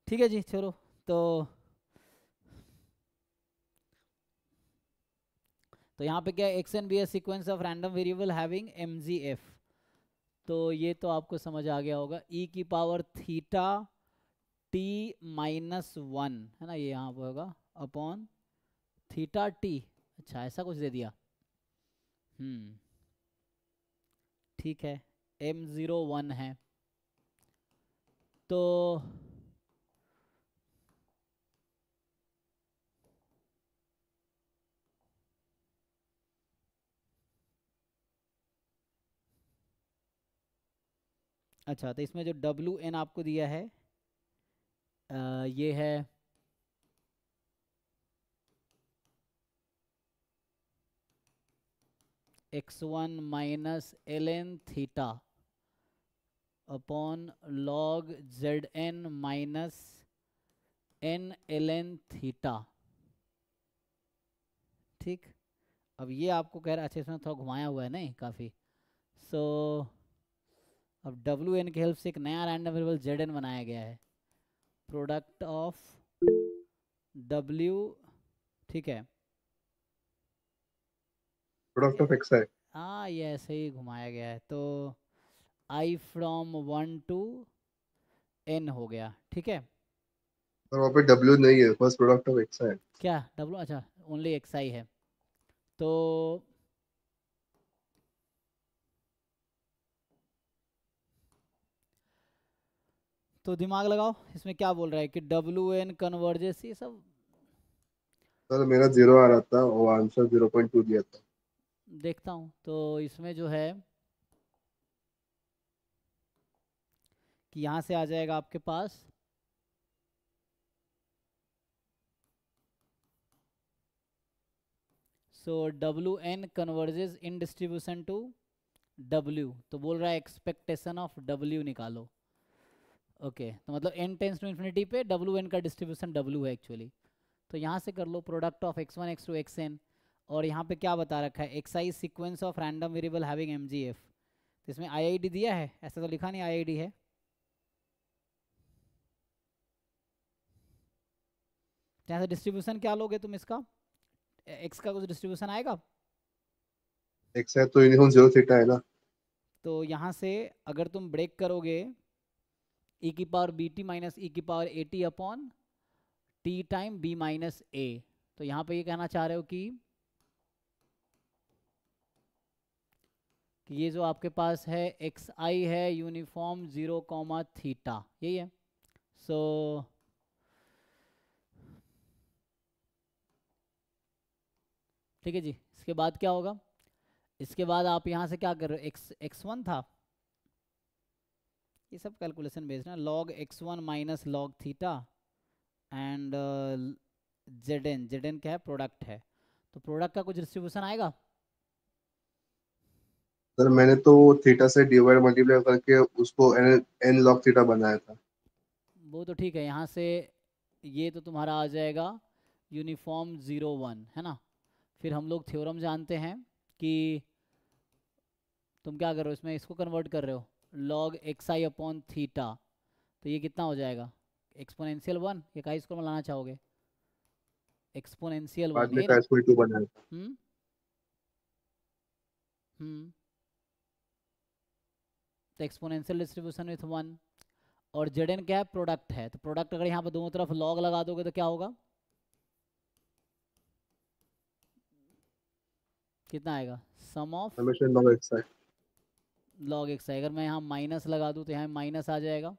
ठीक है जी, चलो। तो यहाँ पे क्या है, x n be a sequence of random variable having M G F. तो ये तो आपको समझ आ गया होगा, ई की power theta T minus one, है ना, ये यहाँ पे होगा अपॉन थीटा टी। अच्छा, ऐसा कुछ दे दिया। ठीक है, एम ज़ीरो वन है। तो अच्छा, तो इसमें जो डब्ल्यू एन आपको दिया है ये है x one minus l n theta upon log z n minus n l n theta. ठीक, अब ये आपको कह रहा है, अच्छा इसमें थोड़ा घुमाया हुआ है नहीं काफ़ी। सो अब डब्ल्यू एन की हेल्प से एक नया रैंडम वेरिएबल जेड एन बनाया गया है, प्रोडक्ट ऑफ डब्ल्यू। ठीक है, प्रोडक्ट ऑफ एक्स है। हाँ ये ऐसे ही घुमाया गया है। तो आई फ्रॉम वन टू एन हो गया। ठीक है, और वहाँ पे डब्ल्यू नहीं है, फर्स्ट प्रोडक्ट ऑफ एक्स है। क्या डब्ल्यू, अच्छा ओनली एक्स आई है। तो दिमाग लगाओ, इसमें क्या बोल रहा है कि डब्ल्यू एन कन्वर्जेस, ये सब सर मेरा 0 आ रहा था, वो आंसर 0.2 दिया था। देखता हूँ। तो इसमें जो है कि यहाँ से आ जाएगा आपके पास so W N converges in distribution to W. तो बोल रहा है एक्सपेक्टेशन ऑफ डब्ल्यू निकालो। ओके, तो मतलब एन टेंस टू इन्फिनिटी पे डब्ल्यू एन का डिस्ट्रीब्यूशन डब्ल्यू है एक्चुअली। तो यहाँ से कर लो product of X one X two X N. और यहाँ पे क्या बता रखा है, X I sequence of random variable having M G F. तो इसमें आई आई डी दिया है, ऐसा तो लिखा नहीं आई आई डी है। यहाँ से डिस्ट्रीब्यूशन क्या लोगे तुम इसका, एक्स का कुछ डिस्ट्रीब्यूशन आएगा। एक्स है तो यूनिफॉर्म 0 थीटा है ना। तो यहाँ से अगर तुम ब्रेक करोगे ई की power b t minus e की power a t upon t time b minus a. तो यहाँ पे ये कहना चाह रहे हो कि ये जो आपके पास है एक्स आई है यूनिफॉर्म जीरो कॉमा थीटा, यही है। सो ठीक है जी, इसके बाद क्या होगा, इसके बाद आप यहाँ से क्या कर रहे हो, एक्स एक्स वन था, ये सब कैलकुलेशन बेस्ड है, log x one minus log theta and z n क्या है, प्रोडक्ट है। तो प्रोडक्ट का कुछ डिस्ट्रीब्यूशन आएगा। सर मैंने तो थीटा से डिवाइड मल्टीप्लाई करके उसको एन एन लॉग थीटा बनाया था। वो तो ठीक है, यहाँ से ये तो तुम्हारा आ जाएगा यूनिफॉर्म ज़ीरो वन, है ना। फिर हम लोग थ्योरम जानते हैं कि तुम क्या कर रहे हो, इसमें इसको कन्वर्ट कर रहे हो लॉग एक्स आई अपॉन थीटा। तो ये कितना हो जाएगा, एक्सपोनेंशियल वन, ये का स्क्वायर में लाना चाहोगे, एक्सपोनेंशियल वन, बाद में यही का ना। स्क्वायर 2 बनाया था। हम्म हम्म तो एक्सपोनेंशियल डिस्ट्रीब्यूशन विथ वन। और जेड एन क्या है, प्रोडक्ट है। तो प्रोडक्ट अगर यहाँ पर दोनों तरफ लॉग लगा दोगे तो क्या होगा, कितना आएगा, सम ऑफ हमेशा लॉग एक्स है। लॉग एक्स है। अगर मैं यहाँ माइनस लगा दूँ तो यहाँ माइनस आ जाएगा।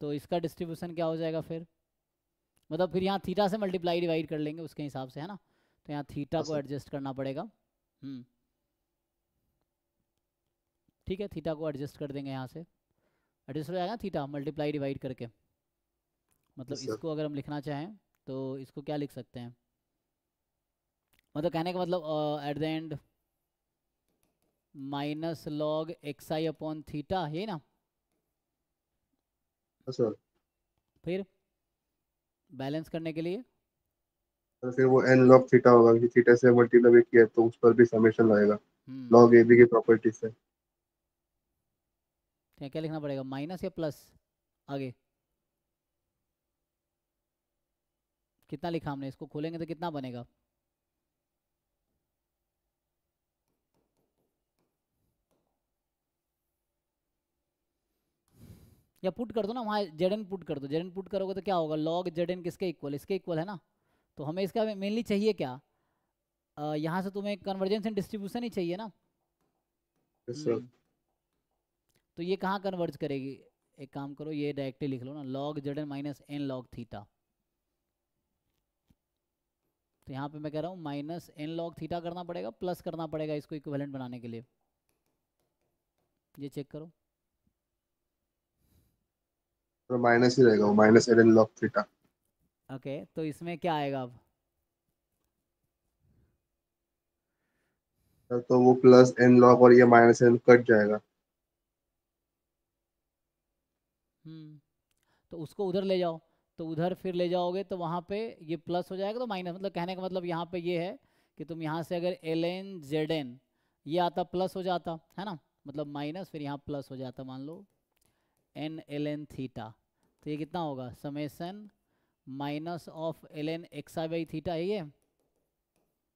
तो इसका डिस्ट्रीब्यूशन क्या हो जाएगा फिर, मतलब फिर यहाँ थीटा से मल्टीप्लाई डिवाइड कर लेंगे उसके हिसाब से, है ना। तो यहाँ थीटा हाँ को सर। एडजस्ट करना पड़ेगा। ठीक है, थीटा को एडजस्ट कर देंगे यहाँ से, एडजस्ट हो जाएगा थीटा मल्टीप्लाई डिवाइड करके। मतलब यस सर। इसको अगर हम लिखना चाहें तो इसको क्या लिख सकते हैं, मतलब कहने का मतलब at the end minus log x I upon theta, यही ना। हाँ सर। फिर बैलेंस करने के लिए तो फिर वो एन लॉग थीटा होगा कि थीटा से मल्टीप्लाई किया है, तो उस पर भी समेशन लगेगा हम्म लॉग ए बी की प्रॉपर्टी से। तो क्या लिखना पड़ेगा, माइनस या प्लस आगे, कितना लिखा हमने, इसको खोलेंगे तो कितना बनेगा? या पुट कर दो ना वहाँ, जेड पुट कर दो। जेड पुट करोगे तो क्या होगा, लॉग जेड किसके इक्वल, इसके इक्वल है ना। तो हमें इसका मेनली चाहिए क्या, यहाँ से तुम्हें कन्वर्जेंस एंड डिस्ट्रीब्यूशन ही चाहिए ना। Yes sir. तो ये कहाँ कन्वर्ज करेगी, एक काम करो ये डायरेक्टली लिख लो ना, log z minus n log theta. तो यहाँ पे मैं कह रहा हूँ माइनस एन लॉग थीटा करना पड़ेगा, प्लस करना पड़ेगा इसको इक्विवेलेंट बनाने के लिए। ये चेक करो। तो माइनस ही रहेगा वो, minus n log theta. Okay तो इसमें क्या आएगा अब? तो वो प्लस एन लॉग और ये माइनस एन कट जाएगा। तो उसको उधर ले जाओ, तो उधर फिर ले जाओगे तो वहाँ पे ये प्लस हो जाएगा, तो माइनस, मतलब कहने का मतलब यहाँ पे ये है कि तुम यहाँ से अगर एल एन जेड एन ये आता प्लस हो जाता है ना, मतलब माइनस फिर यहाँ प्लस हो जाता, मान लो एन एल एन थीटा। तो ये कितना होगा, summation minus of l n x i by theta है ये।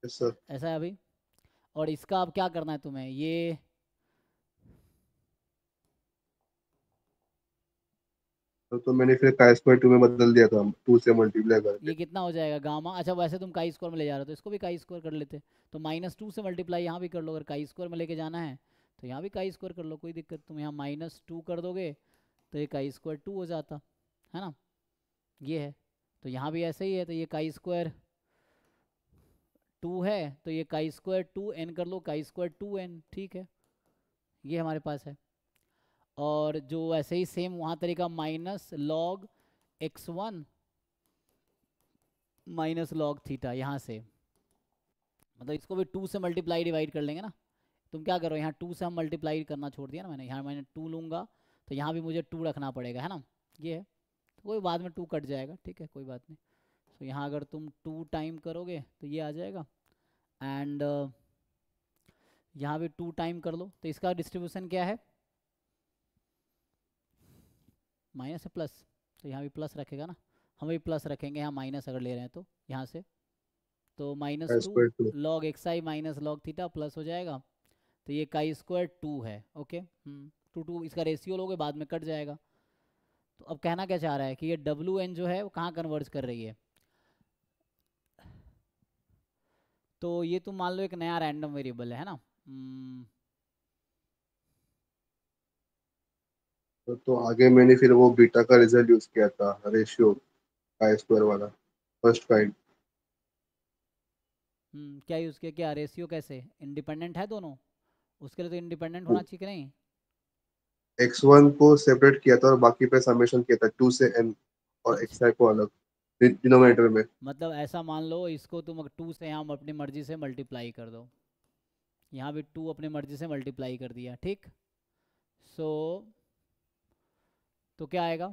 Yes sir. ऐसा है अभी। और इसका अब क्या करना है तुम्हें, ये तो मैंने फिर का स्क्वायर 2 में बदल दिया था, 2 से मल्टीप्लाई करके। ये कितना हो जाएगा गामा, अच्छा वैसे तुम काई स्क्वायर में ले जा रहे हो तो इसको भी काई स्क्वायर कर लेते। तो -2 से मल्टीप्लाई यहाँ भी कर लो, अगर काई स्क्वायर में लेके जाना है तो यहाँ भी काई स्क्वायर कर लो, कोई दिक्कत। तुम यहाँ -2 कर दोगे तो ये काई स्क्वायर 2 हो जाता है ना, ये है। तो यहाँ भी ऐसे ही है, तो ये काई स्क्वायर 2 है, तो ये काई स्क्वायर 2n कर लो, काई स्क्वायर 2n, ठीक है, ये हमारे पास है। और जो ऐसे ही सेम वहाँ तरीका minus log x1 minus log theta, यहाँ से मतलब इसको भी 2 से मल्टीप्लाई डिवाइड कर लेंगे ना। तुम क्या करो, यहाँ 2 से हम मल्टीप्लाई करना छोड़ दिया ना मैंने, यहाँ मैंने 2 लूँगा तो यहाँ भी मुझे 2 रखना पड़ेगा, है ना, ये है। तो कोई बाद में 2 कट जाएगा, ठीक है, कोई बात नहीं। तो यहाँ अगर तुम 2 टाइम करोगे तो ये आ जाएगा, एंड यहाँ भी 2 टाइम कर लो, तो इसका डिस्ट्रीब्यूशन क्या है, माइनस से प्लस, तो यहाँ भी प्लस रखेगा ना, हम भी प्लस रखेंगे यहाँ माइनस अगर ले रहे हैं तो यहाँ से। तो का -2 स्क्वायर 2। लॉग एक्स आई माइनस लॉग थीटा प्लस हो जाएगा। तो ये काई स्क्वायर 2 है, ओके। 2 इसका रेशियो लोगे बाद में कट जाएगा। तो अब कहना क्या चाह रहा है कि ये डब्ल्यू एन जो है वो कहाँ कन्वर्ज कर रही है। तो ये तुम मान लो एक नया रैंडम वेरिएबल है ना। तो आगे मैंने फिर वो बीटा का रिजल्ट यूज किया था, रेशियो का स्क्वायर वाला, फर्स्ट काइंड। क्या यूज़ किया, क्या रेशियो, कैसे इंडिपेंडेंट है दोनों, उसके लिए तो इंडिपेंडेंट होना चाहिए कि नहीं। x1 को सेपरेट किया था और बाकी पे समेशन किया था 2 से n, और अच्छा, xi को अलग डिनोमिनेटर में। मतलब ऐसा मान लो इसको तुम 2 से यहाँ अपनी मर्जी से मल्टीप्लाई कर दो, यहाँ भी 2 अपनी मर्जी से मल्टीप्लाई कर दिया, ठीक। सो तो क्या आएगा,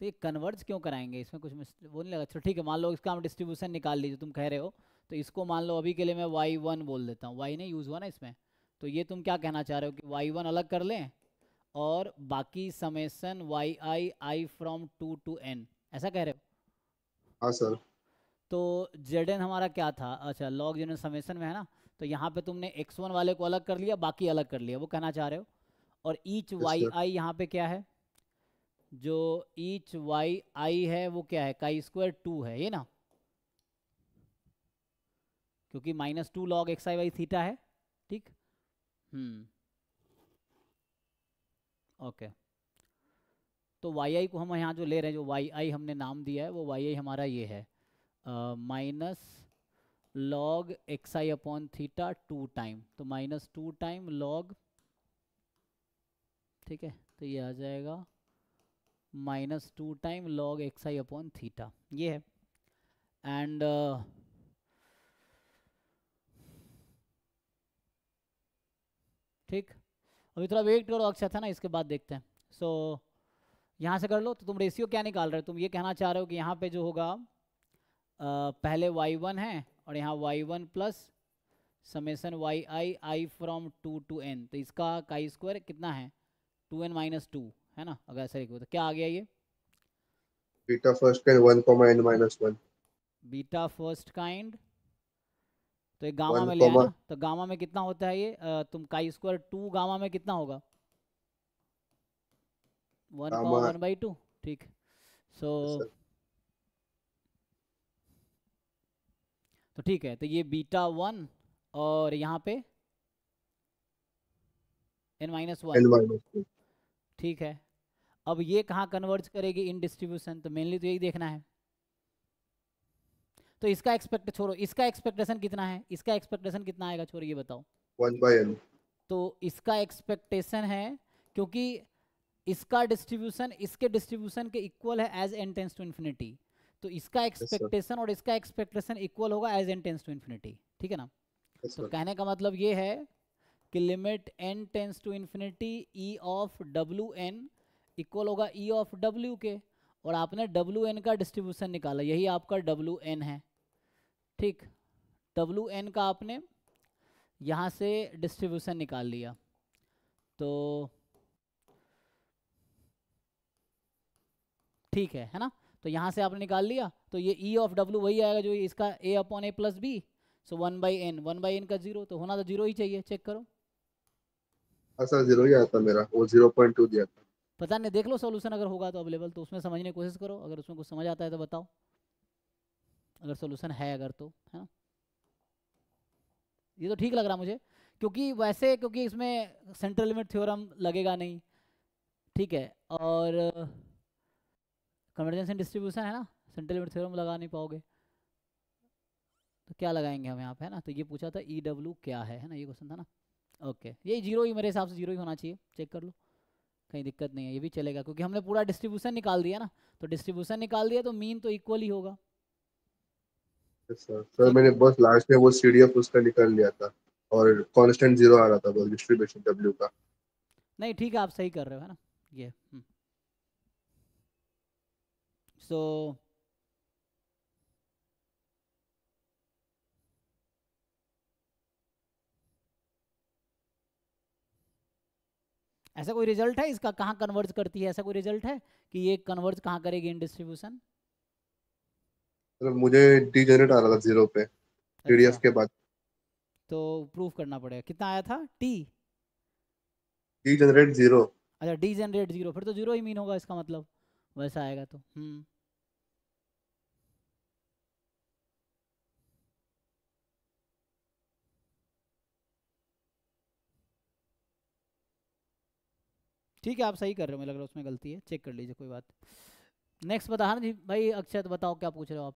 तो ये कन्वर्ज क्यों कराएंगे, इसमें कुछ वो नहीं लगा। अच्छा ठीक है, मान लो इसका हम डिस्ट्रीब्यूशन निकाल लीजिए, तुम कह रहे हो। तो इसको मान लो अभी के लिए मैं y1 बोल देता हूँ, y नहीं यूज़ हुआ ना इसमें। तो ये तुम क्या कहना चाह रहे हो कि y1 अलग कर लें और बाकी summation y i from 2 to n, ऐसा कह रहे हो। हाँ सर। तो जेड हमारा क्या था, अच्छा लॉग जेड समेसन में है ना। तो यहाँ पे तुमने x1 वाले को अलग कर लिया, बाकी अलग कर लिया, वो कहना चाह रहे हो। और each yes y sir. i यहाँ पे क्या है, जो ईच वाई आई है वो क्या है, काई स्क्वायर 2 है ये ना, क्योंकि -2 log x i by theta है, ठीक। ओके। तो वाई आई को हम यहाँ जो ले रहे हैं, जो वाई आई हमने नाम दिया है, वो वाई आई हमारा ये है माइनस लॉग एक्स आई अपॉन थीटा 2 टाइम, तो -2 टाइम लॉग, ठीक है। तो ये आ जाएगा -2 टाइम लॉग एक्स आई अपॉन थीटा, ये है। एंड ठीक, अभी थोड़ा वेट करो अक्षय था ना, इसके बाद देखते हैं। सो यहाँ से कर लो। तो तुम रेशियो क्या निकाल रहे हो, तुम ये कहना चाह रहे हो कि यहाँ पे जो होगा पहले y1 है और यहाँ y1 plus summation y i from 2 to n, तो इसका काई स्क्वायर कितना है 2n-2 है ना। अगर ऐसा लिखो तो क्या आ गया ये beta first kind 1, n-1 beta first kind, तो ये गामा 1, में ले आया ना, तो गामा में कितना होता है ये तुम काई स्क्वायर 2 गामा में कितना होगा 1,1/2, ठीक। सो तो ठीक है, तो ये बीटा 1 और यहाँ पे n-1, ठीक है। अब ये कहाँ कन्वर्ज करेगी इन डिस्ट्रीब्यूशन, तो मेनली तो यही देखना है। तो इसका एक्सपेक्ट छोड़ो, इसका एक्सपेक्टेशन कितना है, इसका एक्सपेक्टेशन कितना आएगा छोड़ो ये बताओ। 1/n। तो इसका एक्सपेक्टेशन है, क्योंकि इसका डिस्ट्रीब्यूशन इसके डिस्ट्रीब्यूशन के इक्वल है as n tends to infinity, तो इसका एक्सपेक्टेशन और इसका एक्सपेक्टेशन इक्वल होगा as n tends to infinity, ठीक है ना। तो कहने का मतलब ये है कि limit n tends to infinity e of wn equal होगा e ऑफ w के, और आपने wn का डिस्ट्रीब्यूशन निकाला, यही आपका wn है, ठीक। wn का आपने यहाँ से डिस्ट्रीब्यूशन निकाल लिया, तो ठीक है ना। तो यहाँ से आपने निकाल लिया, तो ये e ऑफ w वही आएगा जो इसका a/a+b, सो 1/n का 0, तो होना तो 0 ही चाहिए, चेक करो। ऐसा 0 ही आता मेरा, वो 0.2 दिया था। पता नहीं, देख लो सॉल्यूशन अगर होगा तो अवेलेबल, तो उसमें समझने की कोशिश करो, अगर उसमें कुछ समझ आता है तो बताओ, अगर सॉल्यूशन है अगर, तो है ना। ये तो ठीक लग रहा मुझे, क्योंकि वैसे क्योंकि इसमें सेंट्रल लिमिट थ्योरम लगेगा नहीं, ठीक है, और कन्वर्जेंस एंड डिस्ट्रीब्यूशन है ना, सेंट्रल लिमिट थ्योरम लगा नहीं पाओगे, तो क्या लगाएंगे हम यहाँ पे, है ना। तो ये पूछा था ई डब्ल्यू क्या है ना, ये क्वेश्चन था ना। ओके, ये 0 ही मेरे हिसाब से 0 ही होना चाहिए, चेक कर लो, कहीं दिक्कत नहीं है, ये भी चलेगा, क्योंकि हमने पूरा डिस्ट्रीब्यूशन निकाल दिया ना, तो डिस्ट्रीब्यूशन निकाल दिया तो मीन तो इक्वल ही होगा। सर मैंने बस लास्ट में वो CDF उसका निकाल लिया था, और कांस्टेंट 0 आ रहा था बस डिस्ट्रीब्यूशन W का। नहीं ठीक है, आप सही कर रहे हो, है ना ये। सो ऐसा कोई रिजल्ट है इसका, कहाँ कन्वर्ज करती है, ऐसा कोई रिजल्ट है कि ये कन्वर्ज कहाँ करेगी इन डिस्ट्रीब्यूशन। मतलब मुझे डीजेनरेट आ रहा था 0 पे CDF अच्छा, के बाद। तो प्रूफ करना पड़ेगा, कितना आया था टी। डीजेनरेट 0। अच्छा डी जनरेट 0, फिर तो 0 ही मीन होगा इसका मतलब, वैसा आएगा तो ठीक है, आप सही कर रहे हो, मुझे लग रहा है उसमें गलती है, चेक कर लीजिए, कोई बात। नेक्स्ट बता हाँ जी भाई, अक्षत बताओ क्या पूछ रहे हो आप।